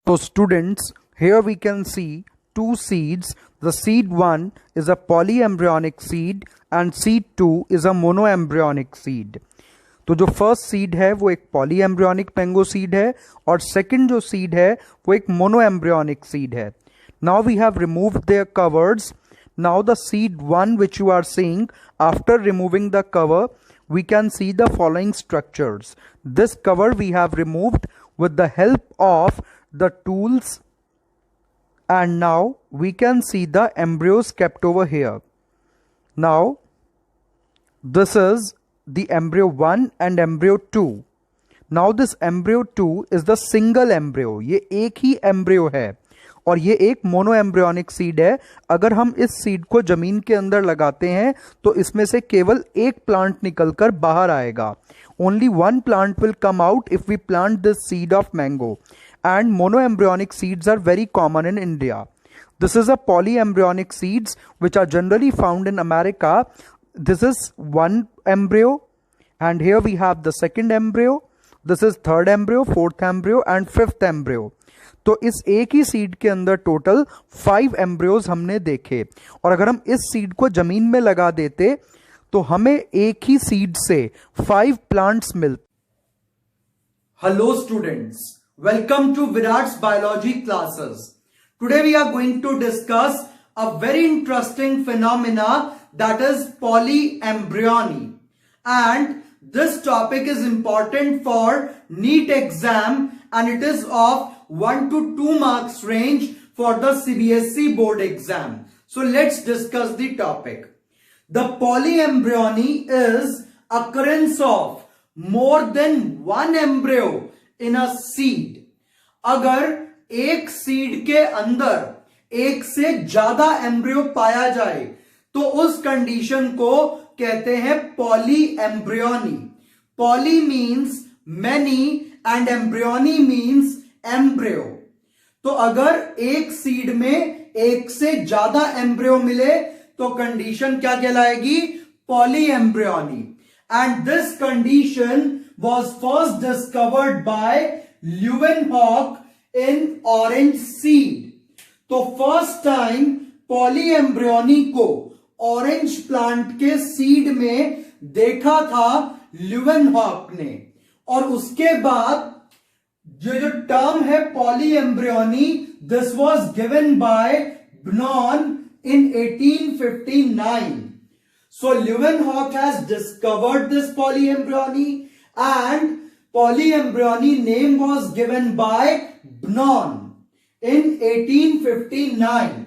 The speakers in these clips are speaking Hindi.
So students, here we can see two seeds. The seed 1 is a polyembryonic seed and seed 2 is a monoembryonic seed. तो जो फर्स्ट सीड है वो एक पॉलीएम्ब्रियोनिक मैंगो सीड है और सेकंड जो सीड है वो एक मोनोएम्ब्रियोनिक सीड है. Now we have removed their covers. Now the seed 1 which you are seeing, after removing the cover, we can see the following structures. This cover we have removed with the help of the tools, and now we can see the embryos kept over here. Now this is the embryo 1 and embryo 2. Now this embryo 2 is the single embryo. ये एक ही embryo है और ये एक मोनो एम्ब्रियोनिक सीड है. अगर हम इस सीड को जमीन के अंदर लगाते हैं तो इसमें से केवल एक प्लांट निकलकर बाहर आएगा. Only one plant will come out if we plant this seed of mango. And mono embryonic seeds are very common in India. This is a polyembryonic seeds which are generally found in America. This is one embryo and here we have the second embryo. This is third embryo, fourth embryo and fifth embryo. तो इस एक ही सीड के अंदर टोटल 5 एम्ब्रियोज हमने देखे और अगर हम इस सीड को जमीन में लगा देते तो हमें एक ही सीड से 5 प्लांट्स मिलते. Hello students, welcome to Virat's biology classes. Today we are going to discuss a very interesting phenomena that is polyembryony, and this topic is important for NEET exam and it is of 1 to 2 marks range for the CBSE board exam. So let's discuss the topic. The polyembryony is occurrence of more than one embryo in a seed. अगर एक सीड के अंदर एक से ज्यादा एम्ब्रियो पाया जाए तो उस कंडीशन को कहते हैं polyembryony. Poly means many and embryony means embryo. तो अगर एक सीड में एक से ज्यादा एम्ब्रियो मिले तो कंडीशन क्या कहलाएगी? Polyembryony. And this condition was first discovered by Leeuwenhoek in orange seed. तो फर्स्ट टाइम पॉलीएम्ब्रियोनी को ऑरेंज प्लांट के सीड में देखा था ल्यूवेनहॉक ने. और उसके बाद जो टर्म है polyembryony, this was given by Braun in 1859. So Leeuwenhoek has discovered this polyembryony and polyembryony name was given by Bnon in 1859.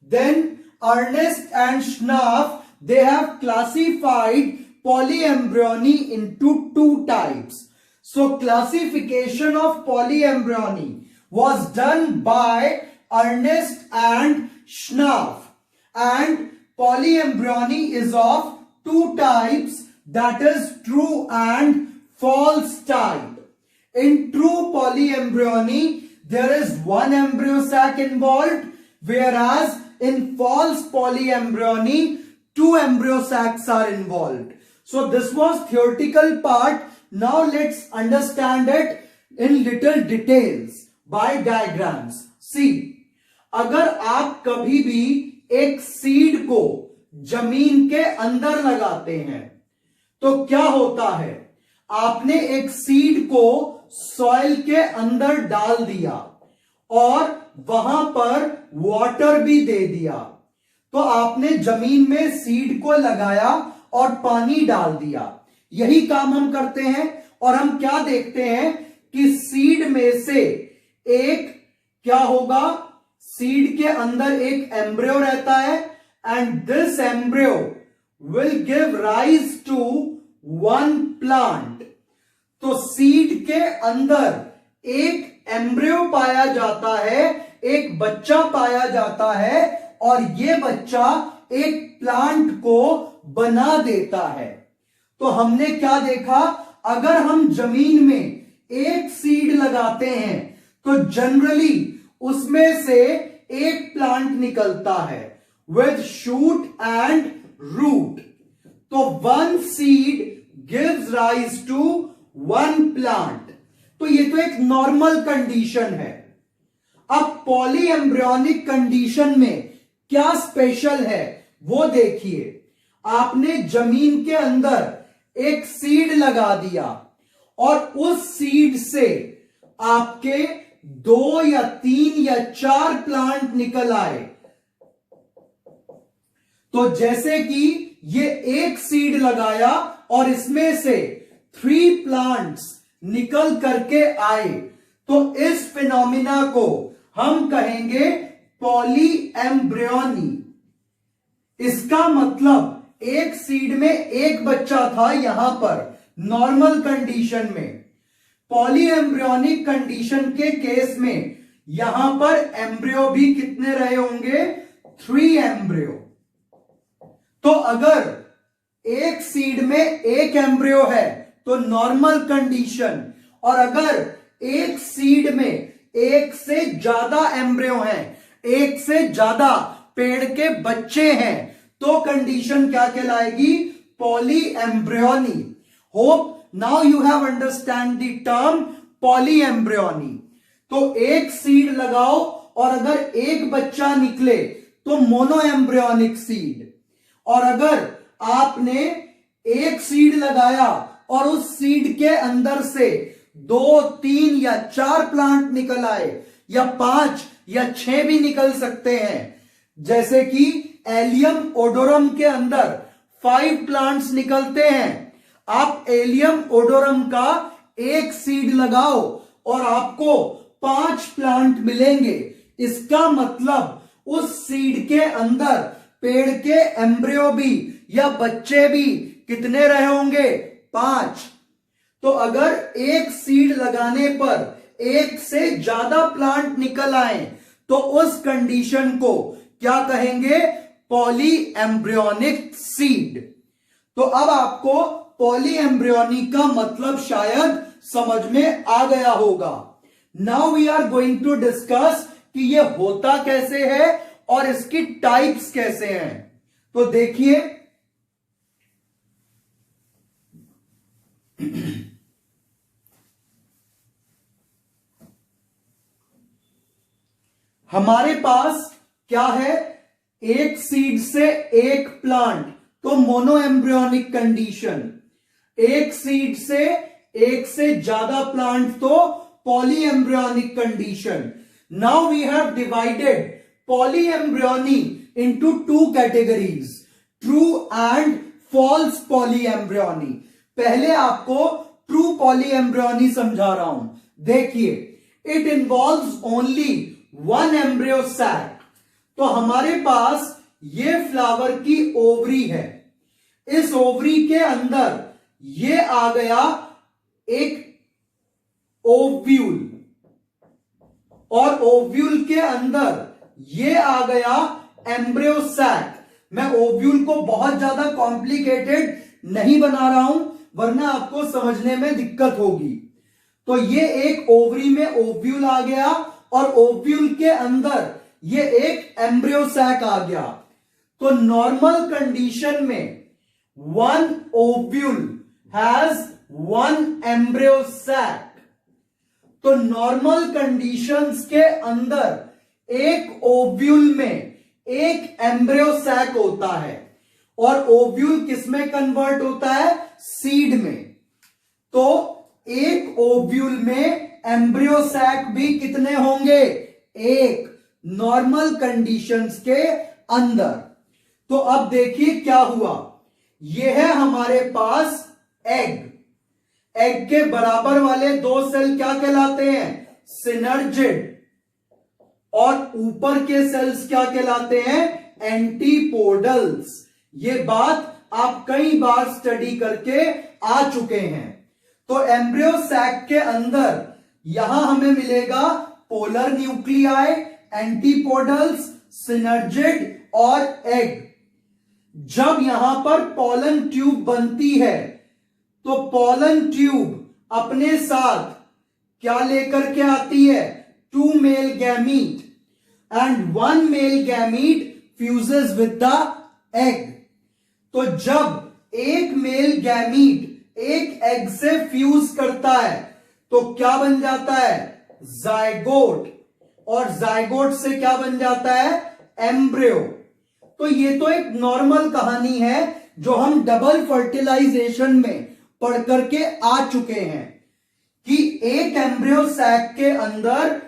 Then Ernest and Schnaff, they have classified polyembryony into 2 types. So classification of polyembryony was done by Ernest and Schnaff, and polyembryony is of 2 types, that is true and false type. In true polyembryony there is one embryo sac involved, whereas in false polyembryony 2 embryo sacs are involved. So this was theoretical part. Now let's understand it in little details by diagrams. See, अगर आप कभी भी एक सीड को जमीन के अंदर लगाते हैं तो क्या होता है? आपने एक सीड को सॉइल के अंदर डाल दिया और वहां पर वाटर भी दे दिया. तो आपने जमीन में सीड को लगाया और पानी डाल दिया. यही काम हम करते हैं और हम क्या देखते हैं कि सीड में से एक क्या होगा? सीड के अंदर एक एम्ब्रियो रहता है and this embryo will give rise to one plant. तो सीड के अंदर एक एम्ब्रियो पाया जाता है, एक बच्चा पाया जाता है और ये बच्चा एक प्लांट को बना देता है. तो हमने क्या देखा? अगर हम जमीन में एक सीड लगाते हैं तो जनरली उसमें से एक प्लांट निकलता है with shoot and root. तो one seed gives rise to one plant. तो ये तो एक नॉर्मल कंडीशन है. अब पॉली एम्ब्रियोनिक कंडीशन में क्या स्पेशल है वो देखिए। आपने जमीन के अंदर एक सीड लगा दिया और उस सीड से आपके 2 या 3 या 4 प्लांट निकल आए। तो जैसे कि ये एक सीड लगाया और इसमें से 3 प्लांट्स निकल करके आए, तो इस फिनोमिना को हम कहेंगे पॉली एम्ब्रियोनी। इसका मतलब एक सीड में एक बच्चा था यहां पर नॉर्मल कंडीशन में। पॉली एम्ब्रियोनिक कंडीशन के केस में यहां पर एम्ब्रियो भी कितने रहे होंगे? 3 एम्ब्रियो। तो अगर एक सीड में एक एम्ब्रियो है तो नॉर्मल कंडीशन, और अगर एक सीड में एक से ज्यादा एम्ब्रियो हैं, एक से ज्यादा पेड़ के बच्चे हैं, तो कंडीशन क्या कहलाएगी? Polyembryony. Hope now you have understand the term polyembryony. तो एक सीड लगाओ और अगर एक बच्चा निकले तो मोनो एम्ब्रियोनिक सीड। और अगर आपने एक सीड लगाया और उस सीड के अंदर से 2, 3 या 4 प्लांट निकल आए, या 5 या 6 भी निकल सकते हैं, जैसे कि एलियम ओडोरम के अंदर 5 प्लांट्स निकलते हैं। आप एलियम ओडोरम का एक सीड लगाओ और आपको 5 प्लांट मिलेंगे। इसका मतलब उस सीड के अंदर पेड़ के एम्ब्रियो भी या बच्चे भी कितने रहे होंगे? 5। तो अगर एक सीड लगाने पर एक से ज्यादा प्लांट निकल आए तो उस कंडीशन को क्या कहेंगे? Poly embryonic seed. तो अब आपको पॉली एम्ब्रियोनी का मतलब शायद समझ में आ गया होगा। Now we are going to discuss कि ये होता कैसे है और इसकी टाइप्स कैसे हैं। तो देखिए, हमारे पास क्या है? एक सीड से एक प्लांट, तो मोनो एम्ब्रियोनिक कंडीशन। एक सीड से एक से ज्यादा प्लांट, तो poly embryonic condition. Now we have divided poly embryony into 2 categories, true and false poly embryony. पहले आपको ट्रू पॉली एम्ब्रियोनी समझा रहा हूं। देखिए, it involves only 1 embryo sac. तो हमारे पास ये फ्लावर की ओवरी है। इस ओवरी के अंदर ये आ गया एक ओव्यूल, और ओव्यूल के अंदर ये आ गया एम्ब्रियो सैक। मैं ओव्यूल को बहुत ज्यादा कॉम्प्लिकेटेड नहीं बना रहा हूं, वरना आपको समझने में दिक्कत होगी। तो ये एक ओवरी में ओव्यूल आ गया और ओव्यूल के अंदर ये एक एम्ब्रियो सैक आ गया। तो नॉर्मल कंडीशन में 1 ओव्यूल हैज 1 एम्ब्रियो सैक। तो नॉर्मल कंडीशंस के अंदर एक ओव्यूल में एक एम्ब्रियो सैक होता है, और ओव्यूल किसमें कन्वर्ट होता है? सीड में। तो एक ओव्यूल में एम्ब्रियो सैक भी कितने होंगे? एक, नॉर्मल कंडीशंस के अंदर। तो अब देखिए क्या हुआ। यह है हमारे पास एग। एग के बराबर वाले 2 सेल क्या कहलाते हैं? सिनर्जिड। और ऊपर के सेल्स क्या कहलाते हैं? एंटीपोडल्स। ये बात आप कई बार स्टडी करके आ चुके हैं। तो एम्ब्रियो सैक के अंदर यहां हमें मिलेगा पोलर न्यूक्लियाई, एंटीपोडल्स, सिनर्जिड और एग। जब यहां पर पॉलन ट्यूब बनती है तो पॉलन ट्यूब अपने साथ क्या लेकर के आती है? 2 male gamete, and 1 male gamete fuses with the egg. तो जब एक मेल गैमीट एक एग से फ्यूज करता है तो क्या बन जाता है? जायगोट। और जाइगोट से क्या बन जाता है, एम्ब्रियो। तो ये तो एक नॉर्मल कहानी है जो हम डबल फर्टिलाइजेशन में पढ़ करके आ चुके हैं कि एक एम्ब्रियो सैक के अंदर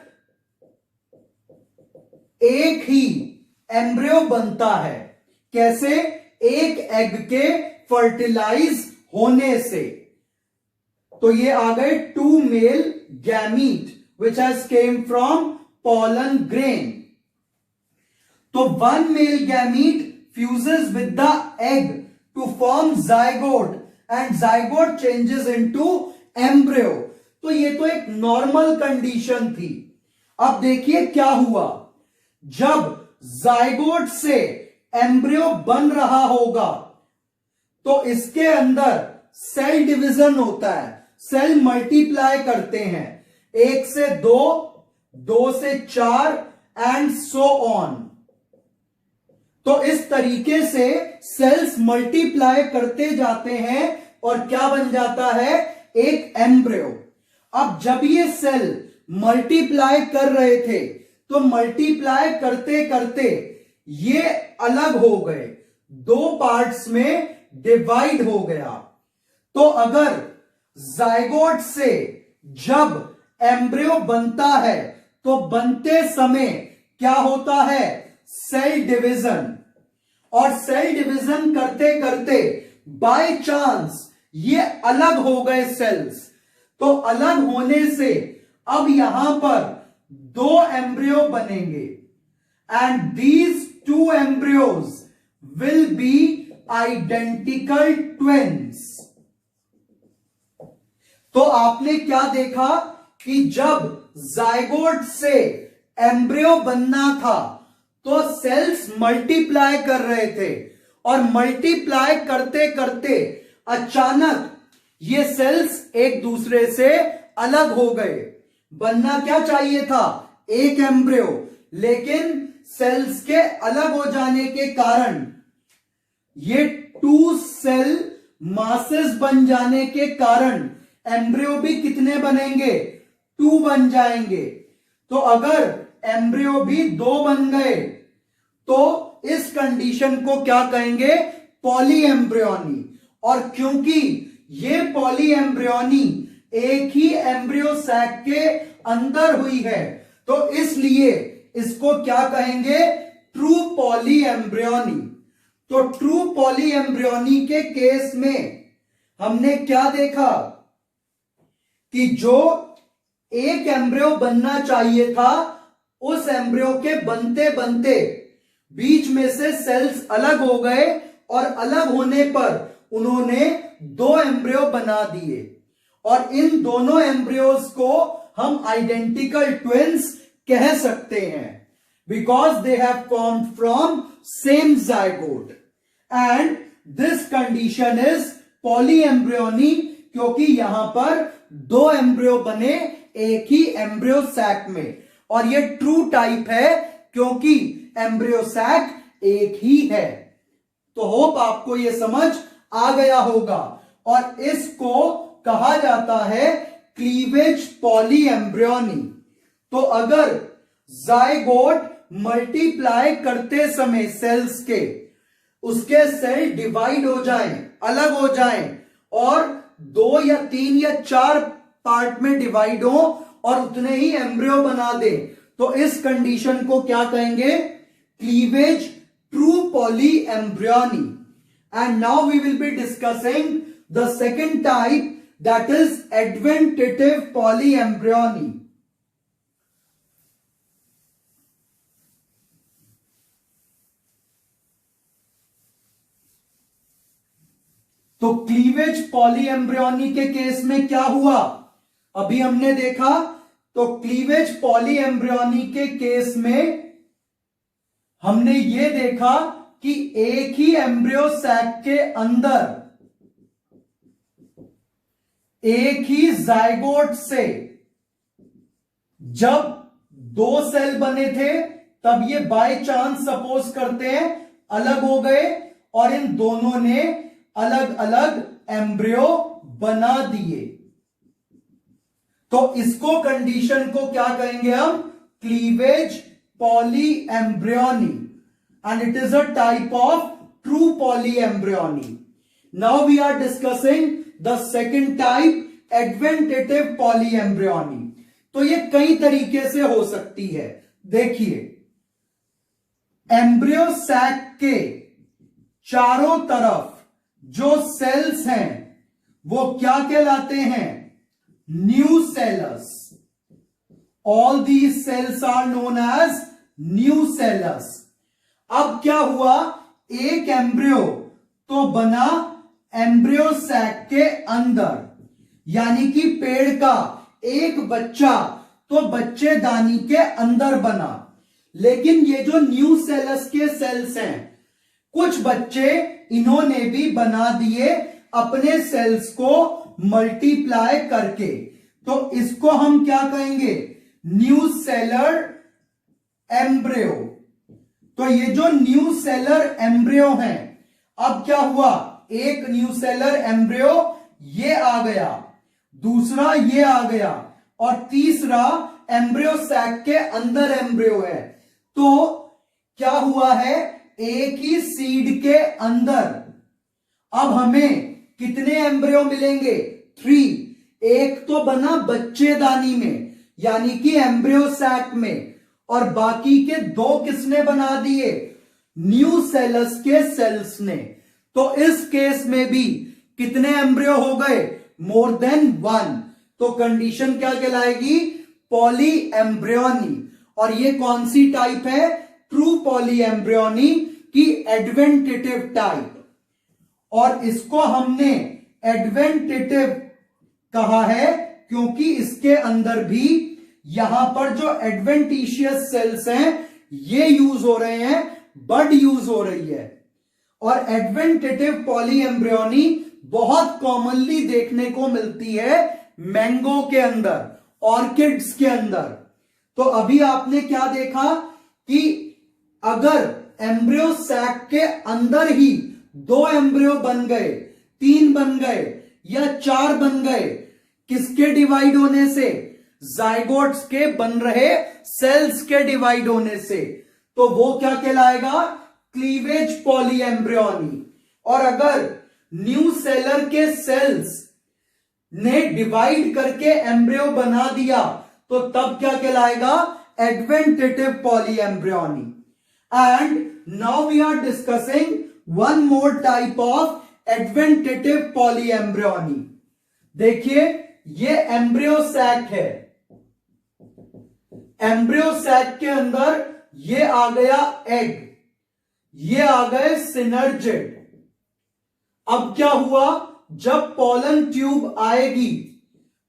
एक ही एम्ब्रियो बनता है। कैसे? एक एग के फर्टिलाइज होने से। तो ये आ गए two male gamete which has came from pollen grain. तो one male gamete fuses with the egg to form zygote and zygote changes into embryo. तो ये तो एक नॉर्मल कंडीशन थी। अब देखिए क्या हुआ, जब जाइगोट से एम्ब्रियो बन रहा होगा तो इसके अंदर सेल डिवीजन होता है, सेल मल्टीप्लाई करते हैं, 1 से 2, 2 से 4 एंड सो ऑन। तो इस तरीके से सेल्स मल्टीप्लाई करते जाते हैं और क्या बन जाता है, एक एम्ब्रियो। अब जब ये सेल मल्टीप्लाई कर रहे थे तो मल्टीप्लाई करते करते ये अलग हो गए, 2 पार्ट्स में डिवाइड हो गया। तो अगर जाइगोट से जब एम्ब्रियो बनता है तो बनते समय क्या होता है, सेल डिवीजन। और सेल डिवीजन करते करते बाय चांस ये अलग हो गए सेल्स। तो अलग होने से अब यहां पर 2 एम्ब्रियो बनेंगे and these 2 embryos will be identical twins. तो आपने क्या देखा कि जब जाइगोट से एम्ब्रियो बनना था तो सेल्स मल्टीप्लाई कर रहे थे और मल्टीप्लाई करते करते अचानक ये सेल्स एक दूसरे से अलग हो गए। बनना क्या चाहिए था, एक एम्ब्रियो, लेकिन सेल्स के अलग हो जाने के कारण ये 2 सेल मासेस बन जाने के कारण एम्ब्रियो भी कितने बनेंगे, 2 बन जाएंगे। तो अगर एम्ब्रियो भी 2 बन गए तो इस कंडीशन को क्या कहेंगे, पॉली एम्ब्रियोनी। और क्योंकि ये पॉली एम्ब्रियोनी एक ही एम्ब्रियो सैक के अंदर हुई है तो इसलिए इसको क्या कहेंगे, ट्रू पॉली एम्ब्रियोनी। तो ट्रू पॉली एम्ब्रियोनी के केस में हमने क्या देखा कि जो एक एम्ब्रियो बनना चाहिए था उस एम्ब्रियो के बनते बनते बीच में से सेल्स अलग हो गए और अलग होने पर उन्होंने 2 एम्ब्रियो बना दिए और इन दोनों एम्ब्रियोज को हम आइडेंटिकल ट्विन्स कह सकते हैं because they have formed from same zygote and this condition is poly embryony क्योंकि यहां पर 2 एम्ब्रियो बने एक ही एम्ब्रियो सैक में। और ये ट्रू टाइप है क्योंकि एम्ब्रियो सैक एक ही है। तो होप आपको ये समझ आ गया होगा और इसको कहा जाता है क्लीवेज पॉली एम्ब्रियोनी। तो अगर जाइगोट मल्टीप्लाई करते समय सेल्स के उसके सेल डिवाइड हो जाएं, अलग हो जाएं और 2 या 3 या 4 पार्ट में डिवाइड हो और उतने ही एम्ब्रियो बना दे तो इस कंडीशन को क्या कहेंगे, cleavage true poly embryony. And now we will be discussing the second type that is adventative polyembryony. तो क्लीवेज पॉलीएम्ब्रियोनी के केस में क्या हुआ अभी हमने देखा। तो क्लीवेज पॉलीएम्ब्रियोनी के केस में हमने ये देखा कि एक ही एम्ब्रियो सैक के अंदर एक ही जाइगोट से जब 2 सेल बने थे तब ये बाय चांस सपोज करते हैं अलग हो गए और इन दोनों ने अलग अलग एम्ब्रियो बना दिए। तो इसको कंडीशन को क्या कहेंगे हम, cleavage polyembryony, and it is a type of true polyembryony. Now we are discussing the second type, adventative polyembryony. तो ये कई तरीके से हो सकती है. देखिए, एम्ब्रियो सैक के चारों तरफ जो सेल्स हैं वो क्या कहलाते हैं? Nucellus. All these cells are known as nucellus. अब क्या हुआ? एक एम्ब्रियो तो बना एम्ब्रियो सैक के अंदर, यानी कि पेड़ का एक बच्चा तो बच्चेदानी के अंदर बना. लेकिन ये जो न्यूसेलस के सेल्स हैं, कुछ बच्चे इन्होंने भी बना दिए अपने सेल्स को मल्टीप्लाई करके. तो इसको हम क्या कहेंगे? Nucellar embryo. तो ये जो न्यूसेलर एम्ब्रियो हैं, अब क्या हुआ? एक न्यूसेलर एम्ब्रियो ये आ गया, दूसरा ये आ गया, और तीसरा एम्ब्रियो सैक के अंदर एम्ब्रियो है. तो क्या हुआ है? एक ही सीड के अंदर अब हमें कितने एम्ब्रियो मिलेंगे? 3. एक तो बना बच्चेदानी में, यानी कि एम्ब्रियो सैक में, और बाकी के 2 किसने बना दिए? न्यूसेलस के सेल्स ने. तो इस केस में भी कितने एम्ब्रियो हो गए? More than 1. तो कंडीशन क्या कहलाएगी? Polyembryony. और ये कौन सी टाइप है? ट्रू पॉली एम्ब्रियोनी की एडवेंटेटिव टाइप. और इसको हमने एडवेंटेटिव कहा है क्योंकि इसके अंदर भी यहां पर जो एडवेंटिशियस सेल्स हैं ये यूज हो रहे हैं, बड यूज हो रही है. और एडवेंटेटिव पॉली एम्ब्रियोनी बहुत कॉमनली देखने को मिलती है मैंगो के अंदर, ऑर्किड्स के अंदर. तो अभी आपने क्या देखा कि अगर एम्ब्रियो सैक के अंदर ही 2 एम्ब्रियो बन गए, 3 बन गए या 4 बन गए, किसके डिवाइड होने से? जाइगोट्स के बन रहे सेल्स के डिवाइड होने से. तो वो क्या कहलाएगा? Cleavage poly embryony. और अगर न्यूसेलर के सेल्स ने डिवाइड करके एम्ब्रियो बना दिया तो तब क्या कहलाएगा? Adventive poly embryony. And now we are discussing one more type of adventive polyembryony. देखिए, ये एम्ब्रियो सैक है. एम्ब्रियो सैक के अंदर ये आ गया एग, ये आ गए सिनर्जिड. अब क्या हुआ? जब पोलन ट्यूब आएगी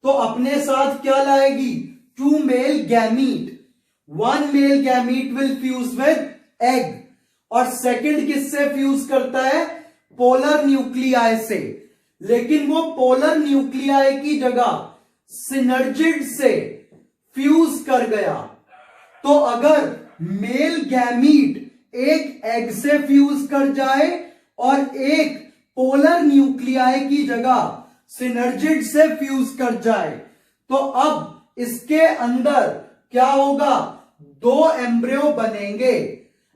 तो अपने साथ क्या लाएगी? 2 male gamete. 1 male gamete will fuse with egg, और सेकंड किससे फ्यूज करता है? पोलर न्यूक्लियाई से. लेकिन वो पोलर न्यूक्लियाई की जगह सिनर्जिड से फ्यूज कर गया. तो अगर मेल गैमीट एक एग से फ्यूज कर जाए और एक पोलर न्यूक्लियाई की जगह सिनर्जिड से फ्यूज कर जाए, तो अब इसके अंदर क्या होगा? 2 एम्ब्रियो बनेंगे.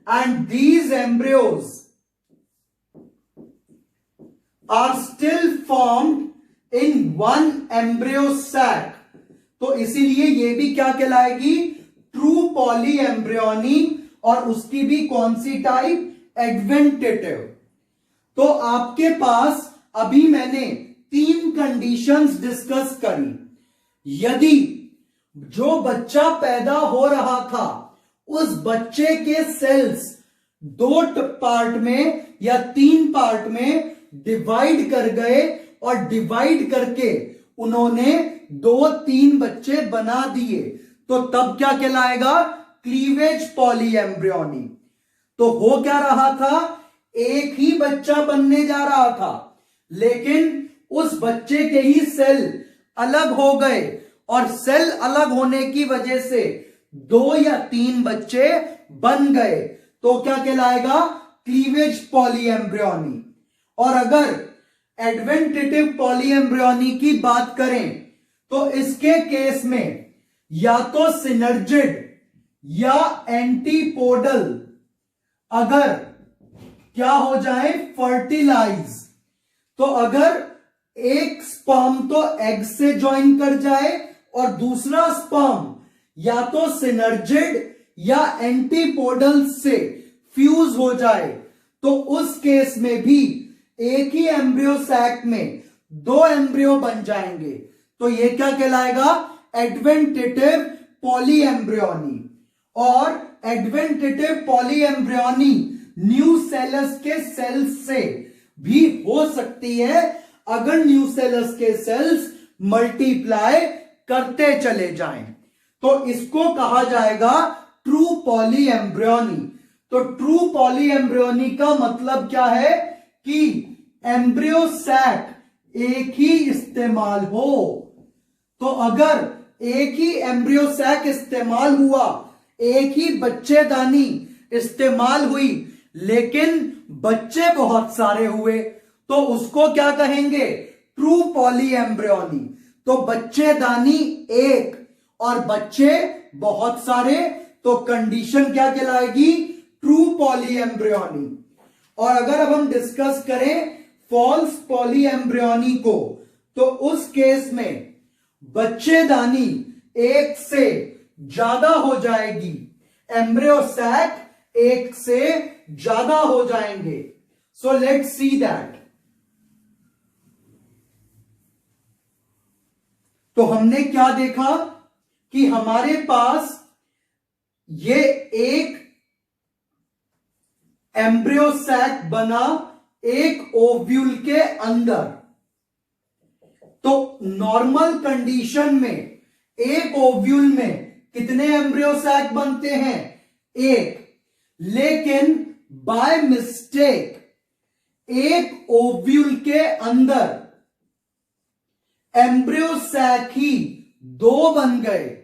And these embryos are still formed in 1 embryo sac. तो इसीलिए ये भी क्या कहलाएगी? True poly embryony. और उसकी भी कौन सी टाइप? एडवेंटेटिव. तो आपके पास अभी मैंने 3 कंडीशंस डिस्कस करी. यदि जो बच्चा पैदा हो रहा था उस बच्चे के सेल्स 2 पार्ट में या 3 पार्ट में डिवाइड कर गए और डिवाइड करके उन्होंने 2-3 बच्चे बना दिए, तो तब क्या कहलाएगा? Cleavage poly embryony. तो हो क्या रहा था? एक ही बच्चा बनने जा रहा था, लेकिन उस बच्चे के ही सेल अलग हो गए, और सेल अलग होने की वजह से 2 या 3 बच्चे बन गए. तो क्या कहलाएगा? Cleavage poly embryony. और अगर एडवेंटेटिव पॉली एम्ब्रियोनी की बात करें तो इसके केस में या तो सिनर्जिड या एंटीपोडल अगर क्या हो जाए, फर्टिलाइज, तो अगर एक स्पर्म तो एग से ज्वाइन कर जाए और दूसरा स्पर्म या तो सिनर्जिड या एंटीपोडल से फ्यूज हो जाए, तो उस केस में भी एक ही एम्ब्रियो सैक में दो एम्ब्रियो बन जाएंगे। तो ये क्या कहलाएगा, एडवेंटेटिव पॉलीएम्ब्रियोनी। और एडवेंटेटिव पॉलीएम्ब्रियोनी न्यूसेलस के सेल्स से भी हो सकती है अगर न्यूसेलस के सेल्स मल्टीप्लाई करते चले जाएं, तो इसको कहा जाएगा ट्रू पॉलीएम्ब्रियोनी। तो ट्रू पॉलीएम्ब्रियोनी का मतलब क्या है कि एम्ब्रियो सैक एक ही इस्तेमाल हो। तो अगर एक ही एम्ब्रियो सैक इस्तेमाल हुआ, एक ही बच्चेदानी इस्तेमाल हुई, लेकिन बच्चे बहुत सारे हुए, तो उसको क्या कहेंगे, ट्रू पॉलीएम्ब्रियोनी। तो बच्चेदानी एक और बच्चे बहुत सारे, तो कंडीशन क्या कहलाएगी, ट्रू पॉलीएम्ब्रियोनी। और अगर अब हम डिस्कस करें फॉल्स पॉलीएम्ब्रियोनी को, तो उस केस में बच्चेदानी एक से ज्यादा हो जाएगी, एम्ब्रियो सैक एक से ज्यादा हो जाएंगे। So let's see that. तो हमने क्या देखा कि हमारे पास ये एक एम्ब्रियो सैक बना एक ओव्यूल के अंदर। तो नॉर्मल कंडीशन में एक ओव्यूल में कितने एम्ब्रियो सैक बनते हैं, एक। लेकिन बाय मिस्टेक एक ओव्यूल के अंदर एम्ब्रियो सैक ही दो बन गए,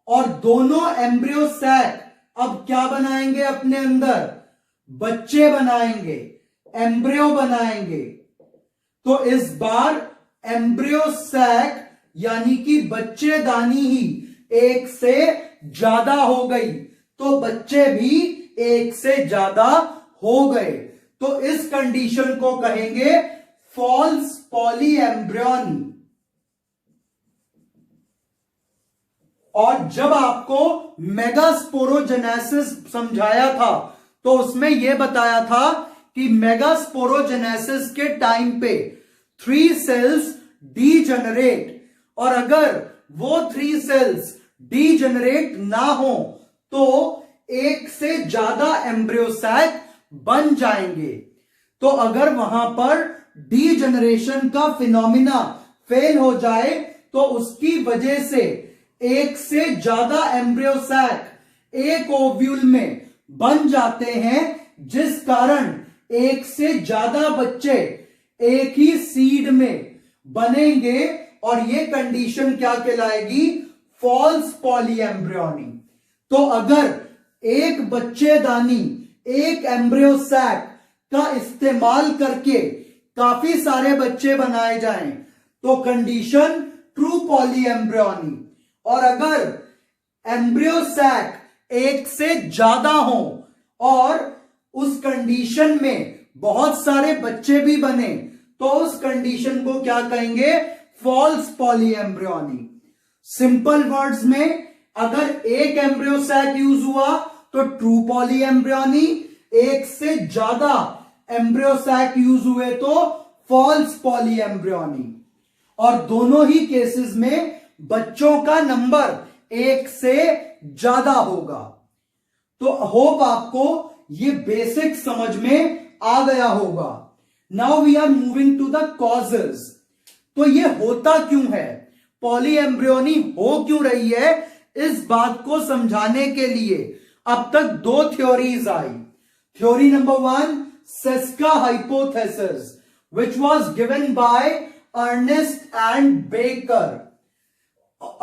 और दोनों एम्ब्रियो सैक अब क्या बनाएंगे, अपने अंदर बच्चे बनाएंगे, एम्ब्रियो बनाएंगे। तो इस बार एम्ब्रियो सैक यानी कि बच्चेदानी ही एक से ज्यादा हो गई, तो बच्चे भी एक से ज्यादा हो गए। तो इस कंडीशन को कहेंगे फॉल्स पॉलीएम्ब्रियोनी। और जब आपको मेगास्पोरोजेनेसिस समझाया था, तो उसमें यह बताया था कि मेगास्पोरोजेनेसिस के टाइम पे 3 सेल्स डीजेनरेट, और अगर वो 3 सेल्स डीजेनरेट ना हो तो एक से ज्यादा एम्ब्रियो सैक बन जाएंगे। तो अगर वहां पर डीजेनरेशन का फिनोमिना फेल हो जाए, तो उसकी वजह से एक से ज्यादा एम्ब्रियो सैक एक ओव्यूल में बन जाते हैं, जिस कारण एक से ज्यादा बच्चे एक ही सीड में बनेंगे, और ये कंडीशन क्या कहलाएगी, फॉल्स पॉलीएम्ब्रियोनी। तो अगर एक बच्चेदानी एक एम्ब्रियो सैक का इस्तेमाल करके काफी सारे बच्चे बनाए जाएं, तो कंडीशन ट्रू पॉलीएम्ब्रियोनी। और अगर एम्ब्रियो सैक एक से ज्यादा हो और उस कंडीशन में बहुत सारे बच्चे भी बने, तो उस कंडीशन को क्या कहेंगे, फॉल्स पॉलीएम्ब्रियोनी। सिंपल वर्ड्स में अगर एक एम्ब्रियो सैक यूज हुआ तो ट्रू पॉलीएम्ब्रियोनी, एक से ज्यादा एम्ब्रियो सैक यूज हुए तो फॉल्स पॉलीएम्ब्रियोनी। और दोनों ही केसेस में बच्चों का नंबर एक से ज्यादा होगा। तो होप आपको ये बेसिक समझ में आ गया होगा। Now we are moving to the causes. तो ये होता क्यों है, पॉलीएम्ब्रियोनी हो क्यों रही है, इस बात को समझाने के लिए अब तक 2 थ्योरीज आई। Theory number 1, Ceska hypothesis, which was given by Ernest and Baker.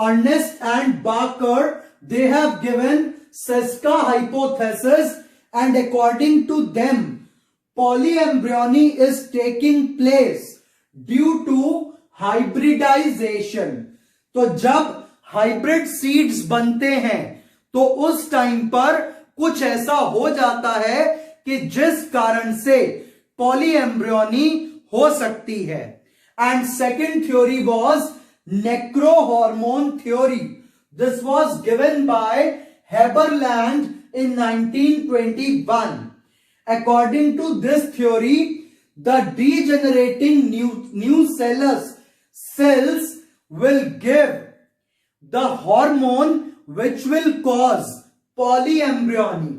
Ernest and Baker, they have given Seska hypothesis, and according to them, polyembryony is taking place due to hybridization. तो जब हाइब्रिड सीड्स बनते हैं तो उस टाइम पर कुछ ऐसा हो जाता है कि जिस कारण से पॉलीएम्ब्रियोनी हो सकती है. And second theory was necrohormone theory. This was given by Haberlandt in 1921. According to this theory, the degenerating nucellus cells will give the hormone which will cause polyembryony.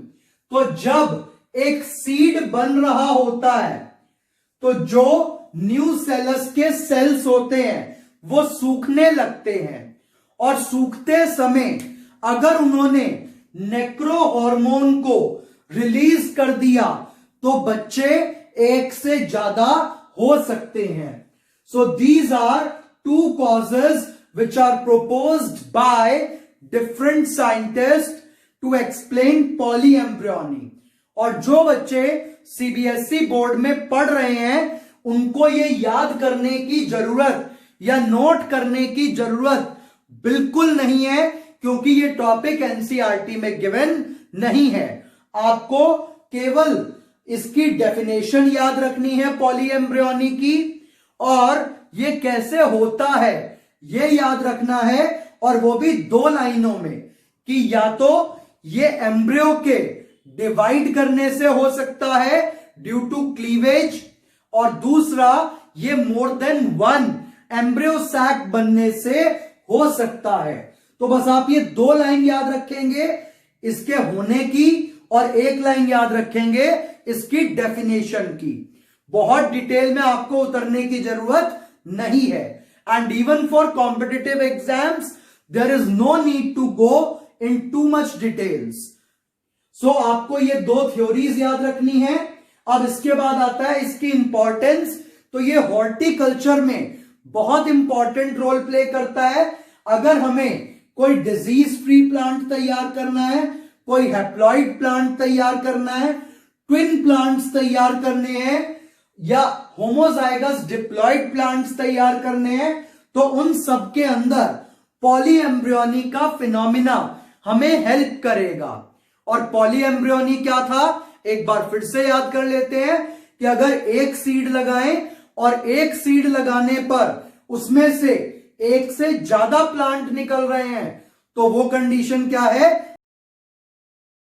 तो जब एक सीड बन रहा होता है तो जो न्यूसेलस के सेल्स होते हैं वो सूखने लगते हैं, और सूखते समय अगर उन्होंने नेक्रो हार्मोन को रिलीज कर दिया तो बच्चे एक से ज्यादा हो सकते हैं. So these are two causes which are proposed by different scientist to explain polyembryony. और जो बच्चे सीबीएसई बोर्ड में पढ़ रहे हैं उनको ये याद करने की जरूरत या नोट करने की जरूरत बिल्कुल नहीं है, क्योंकि ये टॉपिक एनसीईआरटी में गिवन नहीं है. आपको केवल इसकी डेफिनेशन याद रखनी है पॉलीएम्ब्रियोनी की, और ये कैसे होता है ये याद रखना है, और वो भी 2 लाइनों में, कि या तो ये एम्ब्रियो के डिवाइड करने से हो सकता है ड्यू टू क्लीवेज, और दूसरा ये मोर देन 1 एम्ब्रियो सैक बनने से हो सकता है. तो बस आप ये 2 लाइन याद रखेंगे इसके होने की, और 1 लाइन याद रखेंगे इसकी डेफिनेशन की. बहुत डिटेल में आपको उतरने की जरूरत नहीं है. And even for competitive exams there is no need to go in too much details. So आपको ये 2 थ्योरीज याद रखनी है. अब इसके बाद आता है इसकी इंपॉर्टेंस. तो ये हॉर्टिकल्चर में बहुत इंपॉर्टेंट रोल प्ले करता है. अगर हमें कोई डिजीज फ्री प्लांट तैयार करना है, कोई हैप्लॉइड प्लांट तैयार करना है, ट्विन प्लांट्स तैयार करने हैं, या होमोजाइगस डिप्लॉइड प्लांट्स तैयार करने हैं, तो उन सब के अंदर पॉलीएम्ब्रियोनी का फिनोमिना हमें हेल्प करेगा. और पॉलीएम्ब्रियोनी क्या था, एक बार फिर से याद कर लेते हैं कि अगर एक सीड लगाएं और एक सीड लगाने पर उसमें से एक से ज्यादा प्लांट निकल रहे हैं तो वो कंडीशन क्या है,